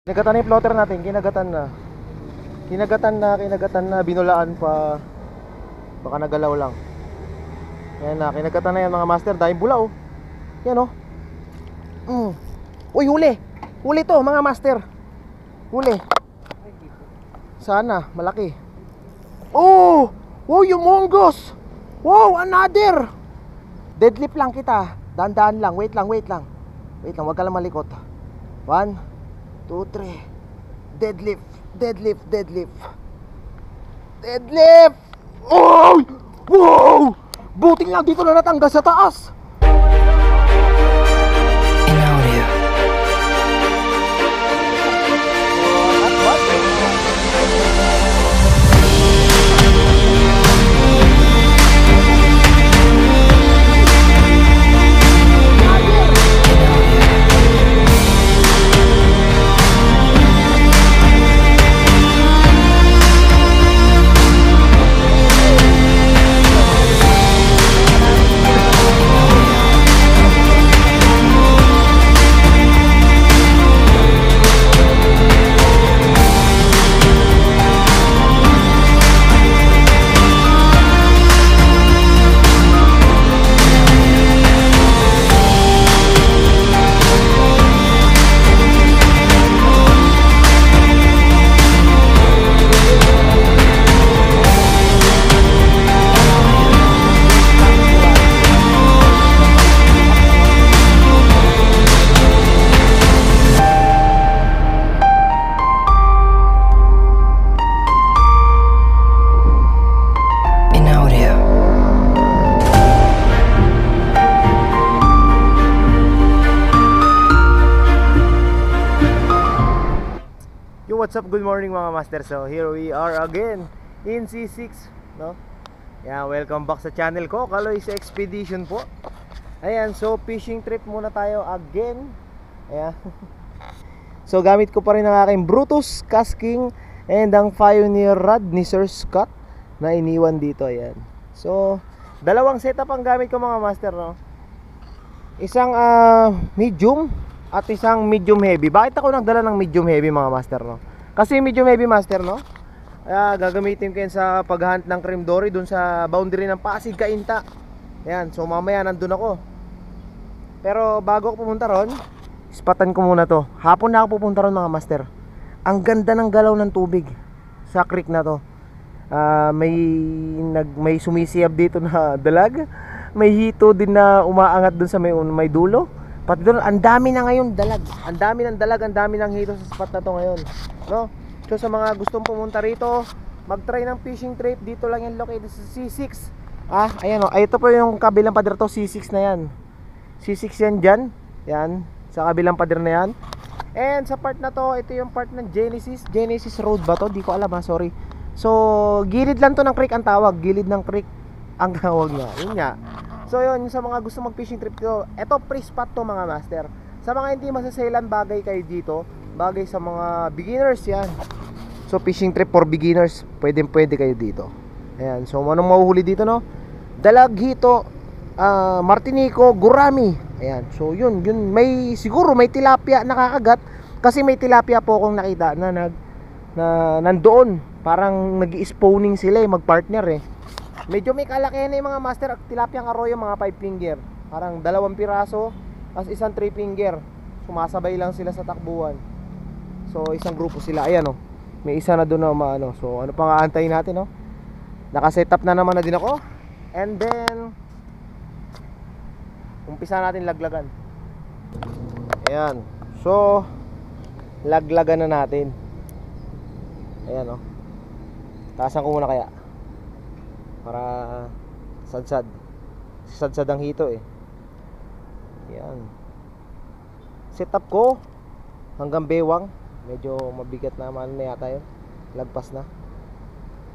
Kinagatan na yung plotter natin, kinagatan na. Kinagatan na, binulaan pa. Baka nagalaw lang. Yan na, kinagatan na yan mga master. Dahil bula oh. Yan oh. Uy, huli. Huli to mga master. Huli. Sana, malaki. Oh! Wow, humongous! Wow, another! Deadlift lang kita. Dahan-dahan lang, wait lang. Wait lang, wag ka lang malikot. 1, 2, 3. Deadlift. Oh! Wow! Buting lang dito na natanggal sa taas. What's up? Good morning mga master. So here we are again in C6, no? Yeah, welcome back sa channel ko, Kaloy's Expedition po. Ayan, so fishing trip muna tayo again. Ayan. So gamit ko pa rin ang aking Brutus Casking and ang Pioneer rod ni Sir Scott na iniwan dito. Ayan. So dalawang setup ang gamit ko mga master, no? Isang medium at isang medium heavy. Bakit ako nagdala ng medium heavy mga master, no? Kasi medium heavy master, no? Gagamitin ko yan sa paghunt ng cream dory dun sa boundary ng Pasig, Cainta. Ayan, so mamaya nandun ako. Pero bago ako pumunta ron, ispatan ko muna to. Hapon na ako pupunta ron mga master. Ang ganda ng galaw ng tubig sa creek na to. May sumisiyab dito na dalag. May hito din na umaangat dun sa may dulo. Pati doon, ang dami na ngayon dalag. Ang dami ng dalag, ang dami ng hito sa spot na to ngayon, no? So sa mga gustong pumunta rito, mag-try ng fishing trip, dito lang yan located sa C6. Ayan oh, ito po yung kabilang pader to, C6 na yan. C6 yan dyan. Yan, sa kabilang pader na yan. And sa part na to, ito yung part ng Genesis Road ba to? Di ko alam sorry. So, gilid lang to ng creek ang tawag. Gilid ng creek ang tawag niya. Yun nga. So yun, sa mga gusto mag-fishing trip ko, eto free spot to mga master. Sa mga hindi masasailan, bagay kayo dito. Bagay sa mga beginners yan. So fishing trip for beginners, pwede kayo dito. Ayan, so anong mahuhuli dito, no? Dalag, hito, martinico, gurami. Ayan, so yun, siguro may tilapia nakakagat. Kasi may tilapia po akong nakita na nandoon. Parang nag-spawning sila magpartner Medyo may kalakihan na yung mga master. Tilapia ng arroyo, mga 5 finger. Parang 2 piraso, as isang 3 finger. Sumasabay lang sila sa takbuhan. So isang grupo sila. Ayan may isa na doon na umaano. So ano pang aantayin natin, no? Nakasetup na naman na din ako. And then umpisa natin laglagan. Ayan. So laglagan na natin. Ayan taasan ko muna kaya para sadsad ang hito Yan. Setup ko hanggang bewang. Medyo mabigat naman na yata yun. Lagpas na.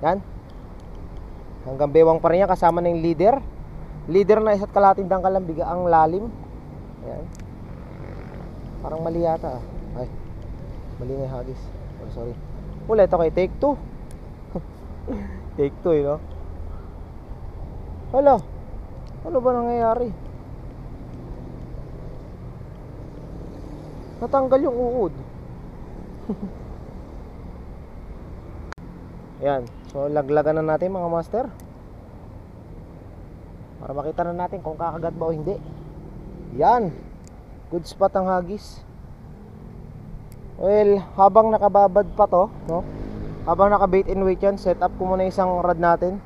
Yan. Hanggang bewang pa rin yan, kasama ng leader. Leader na isa't kalating dangkal ang biga ang lalim. Yan. Parang mali yata Ay, mali na yung hagis. Sorry. Ulit okay, take 2. Take 2 no? Hala, ano ba nangyayari? Natanggal yung uod. Yan. So laglagan na natin mga master, para makita na natin kung kakagat ba o hindi. Yan. Good spot ang hagis. Well, habang nakababad pa to, no? Habang naka bait and weight yan, set up ko muna isang rod natin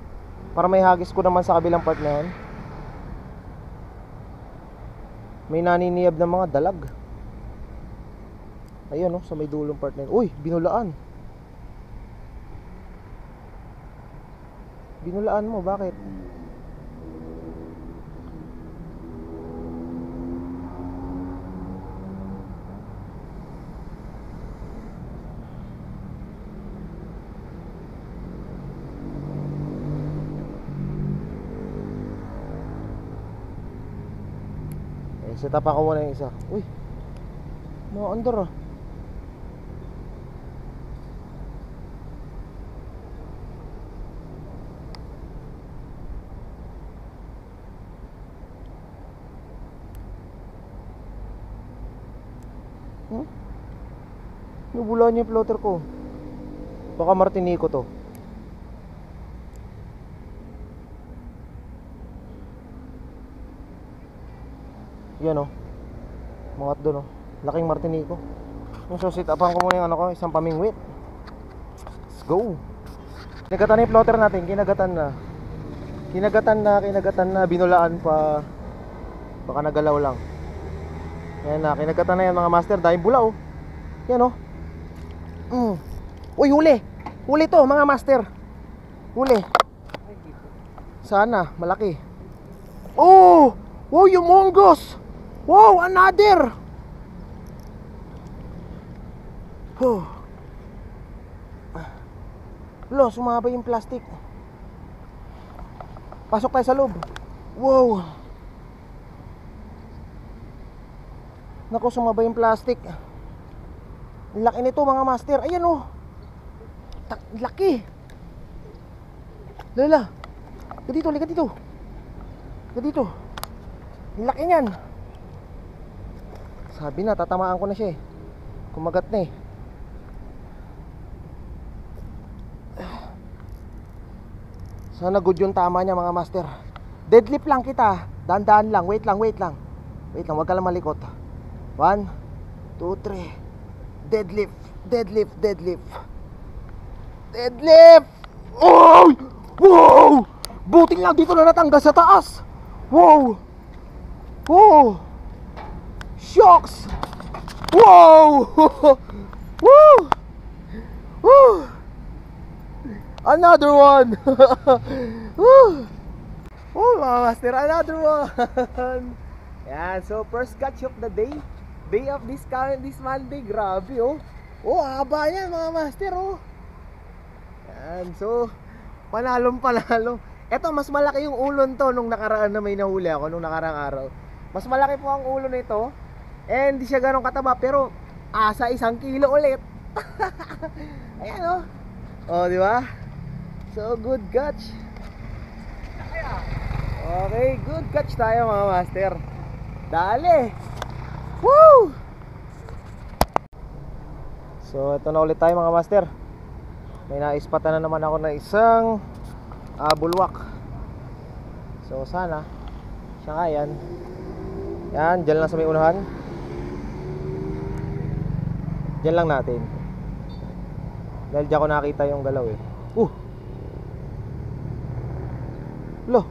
para may hagis ko naman sa kabilang part na yan. May naniniyab ng mga dalag. Ayun, no? Sa may dulong part na yun. Uy, binulaan. Binulaan mo, bakit? Set up ako muna yung isa. Uy, mga under ah. Nubulaan niya yung floater ko. Baka Martinico to. Yan o, mga doon o, laking Martinico. So sit upan ko muna yung ano ko, isang pamingwit. Let's go. Kinagatan na yung floater natin, kinagatan na, binulaan pa. Baka nagalaw lang. Yan na, kinagatan na yan mga master, dahil bula o. Yan o. Uy, huli. Huli to mga master. Huli. Sana, malaki. Oh! Wow, humongous! Wow, another! Oh. Lo, sumabay yung plastic. Pasok tayo sa loob. Wow. Naku, sumabay yung plastic. Laki nito mga master. Ayan oh. Laki. Lala. Kadito, likat dito. Kadito. Laki niyan. Sabi na, tatamaan ko na siya eh. Kumagat na eh. Sana good yung tama niya mga master. Deadlift lang kita. Dahan-dahan lang. Wait lang. Wait lang, wag ka lang malikot. 1, 2, 3. Deadlift. Oh! Wow! Buting lang dito na natanggal sa taas. Wow! Shocks! Wow! Woo! Another one! Oh mga master, another one! Yan, so first catch of the day. Day of this Monday, grabe oh. Oh, haba yan mga master oh. Yan, so panalo. Eto, mas malaki yung ulon to nung nakaraan na may nahuli ako, nung nakaraang araw. Mas malaki po ang ulo nito. And hindi siya ganong kataba, pero asa 1 kilo ulit. Ayan oh. Oh, di ba? So good catch. Okay, good catch tayo mga master. Dali. Woo! So ito na ulit tayo mga master. May naispatan na naman ako na isang bulwak. So sana siya nga yan. Yan, dyan lang sa may unahan. Dyan lang natin. Dahil dyan ko nakita yung galaw eh. Lo.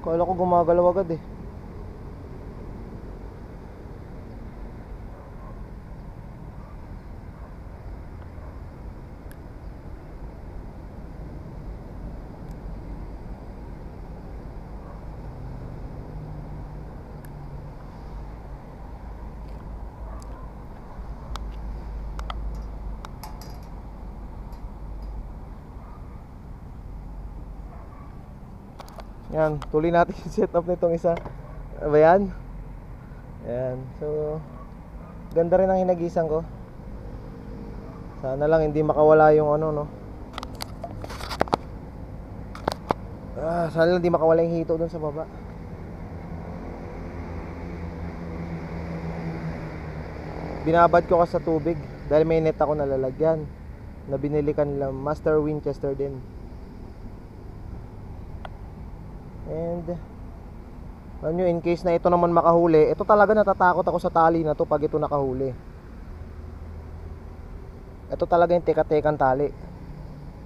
Kala ko gumagalaw agad eh. Yan, tuloy natin yung setup nitong isa. Ano ba yan? Yan, so ganda rin ang hinagisan ko. Sana lang hindi makawala yung ano no. Sana lang hindi makawala yung hito dun sa baba. Binabad ko kasi sa tubig dahil may net ako nalalagyan na binili kanila, Master Winchester din. And alam nyo, in case na ito naman makahuli, ito talaga natatakot ako sa tali na to pag ito nakahuli. Ito talaga yung teka-tekang tali.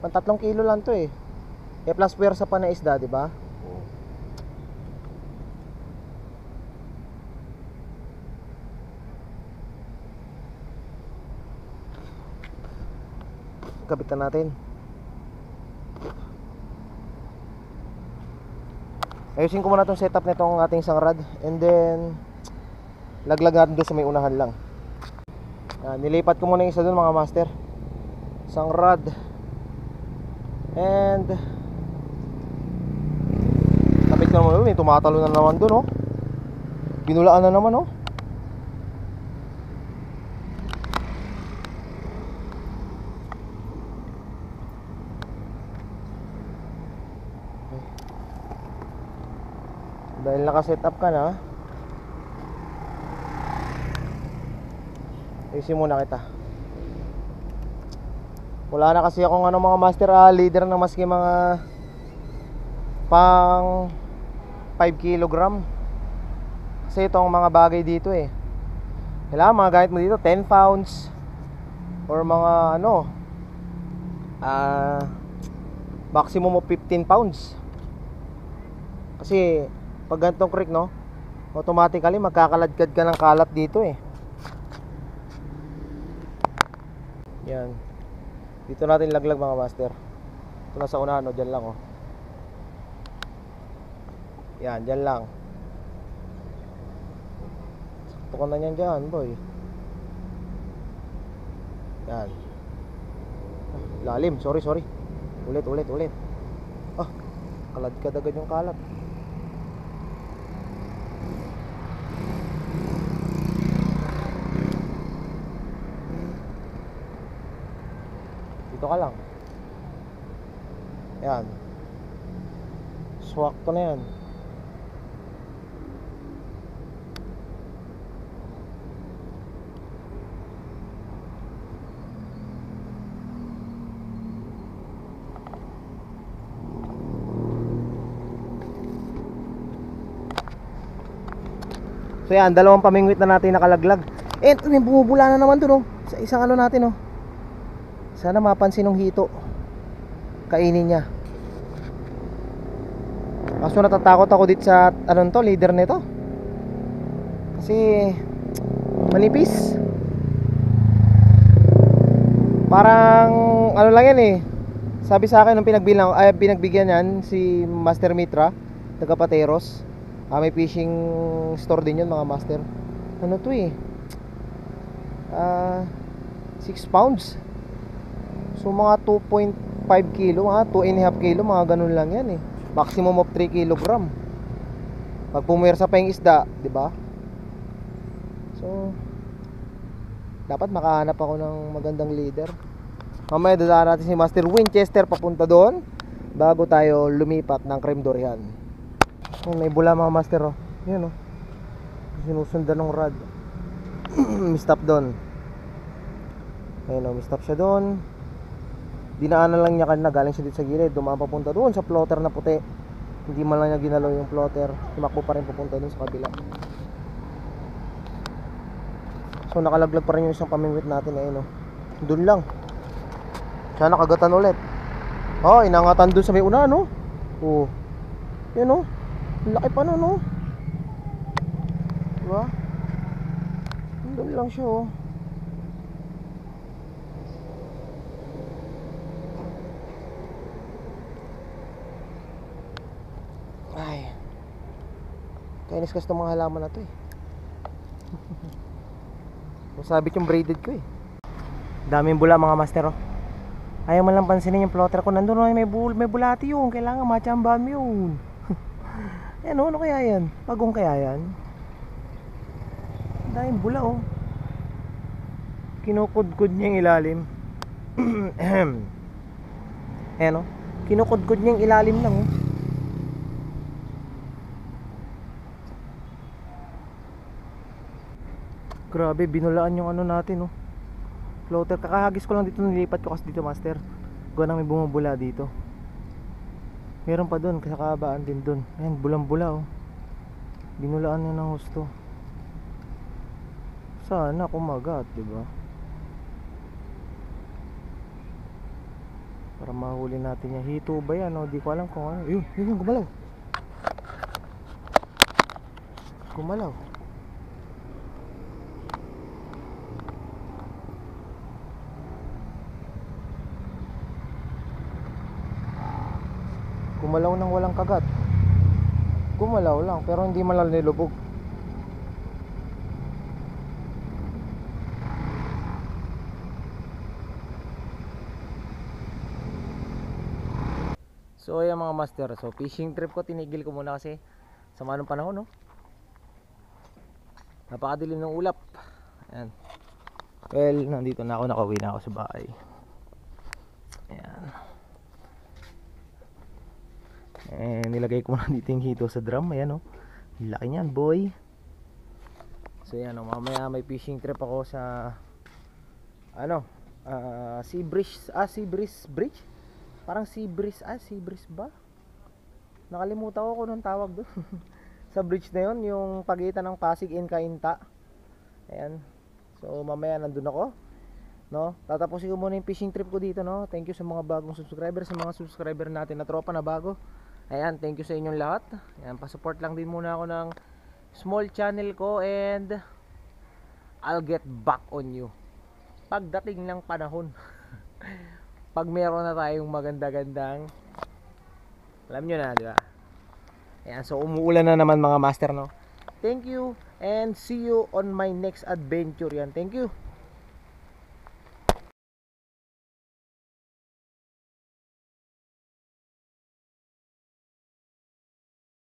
Pang 3 kilo lang to eh. Plus puwersa pa na isda, di ba? Kabitan natin. Ayusin ko muna itong setup nitong ating isang rod. And then laglag natin doon sa may unahan lang. Nilipat ko muna yung isa doon mga master. Isang rod. And kapit ko naman doon. May tumatalo na naman doon, oh. Binulaan na naman, oh. Dahil naka-set up ka na, ayusin muna kita. Wala na kasi akong mga master leader na maski mga pang 5 kilogram. Kasi itong mga bagay dito eh, kailangan mga gamit mo dito 10 pounds or mga maximum of 15 pounds. Kasi pag ganitong creek, no, automatically magkakaladkad ka ng kalat dito eh. Yan. Dito natin laglag mga master. Ito na sa unahan, no, dyan lang, oh. Yan, dyan lang. Sakto ko na yan dyan, boy. Yan. Lalim, sorry. Ulit. Kaladkad agad yung kalat. Dito ka lang. Yan. Swak ko na yan. So yan, dalawang pamingwit na natin nakalaglag. Eh, may bumubula na naman doon, oh. Sa isang natin, oh. Sana mapansin ng hito. Kainin niya. Kaso natatakot ako dito sa leader nito. Kasi manipis. Parang lang yan eh. Sabi sa akin nung pinagbigyan yan si Master Mitra, taga Pateros. May fishing store din yun mga master. Ano to eh, 6 pounds. So mga 2.5 kilo, 2.5 kilo, mga ganun lang yan eh. Maximum of 3 kilogram. Pag pumirsa pa yung isda, di ba? So dapat makahanap ako ng magandang leader. Mamaya dadaan natin si Master Winchester papunta doon bago tayo lumipat ng Creme Dorian. May bula mga master, oh. Yan, oh. Sinusundan ng rod. May stop doon. Ayun, oh, may stop siya doon. Dinaanan lang niya kanina, galing siya dito sa gilid, dumaan papunta doon sa plotter na puti. Hindi man lang niya ginalaw yung plotter. Tumakbo pa rin papunta doon sa kabila. So nakalaglag pa rin yung isang pamingwit natin, ayun, oh. Doon lang. Sana kagatan ulit. Oh, inangatan doon sa may una, no? Oh. Yan, oh. Laki pa nun, no? Diba? Doon lang siya, oh. Ay, kainis kasi itong mga halaman na to eh. Masabit yung braided ko eh. Daming bula mga master, oh. Ayaw man lang pansinin yung plotter ko. Nandun, oh, may bulati yun. Kailangan machambam yun. Yan, oh, ano kaya yan? Pagong kaya yan? Daming bula, oh. Kinukudkod niya yung ilalim. Ayan, oh. Kinukudkod niya yung ilalim lang, oh. Grabe, binulaan yung ano natin, oh. Floater. Kakahagis ko lang dito, nilipat ko kasi dito, master. Gawa nang may bumubula dito. Meron pa doon, sa kabaan din doon. Ayan, bulang-bula, oh. Binulaan niya ng husto. Sana kumagat, diba? Para mahuli natin yan. Hito ba yan, oh? Di ko alam kung ano. Yun, gumalaw. Gumalaw. Gumalaw nang walang kagat. Gumalaw lang, pero hindi man lang nilubog. So ayan mga master, so fishing trip ko tinigil ko muna kasi sama ng panahon, no? Napakadilim ng ulap. Ayan. Well, nandito na ako, nakauwi na ako sa bahay. Ayan. Nilagay ko muna dito yung hito sa drum. Ayan, oh. Laki niyan, boy. So ayan, oh, mamaya may fishing trip ako sa ano, Sea Breeze Bridge. Parang Sea Breeze ba? Nakalimutan ko kung anong tawag doon. Sa bridge na yun, yung pagitan ng Pasig and Cainta. Ayan. So mamaya nandun ako, no? Tatapusin ko muna yung fishing trip ko dito, no? Thank you sa mga bagong subscribers, sa mga subscriber natin na tropa na bago. Ayan, thank you sa inyong lahat. Ayan, pa-support lang din muna ako ng small channel ko and I'll get back on you pagdating ng panahon. Pag meron na tayong maganda-gandang, alam nyo na, di ba? Ayan, so umuulan na naman mga master, no? Thank you and see you on my next adventure yan. Thank you.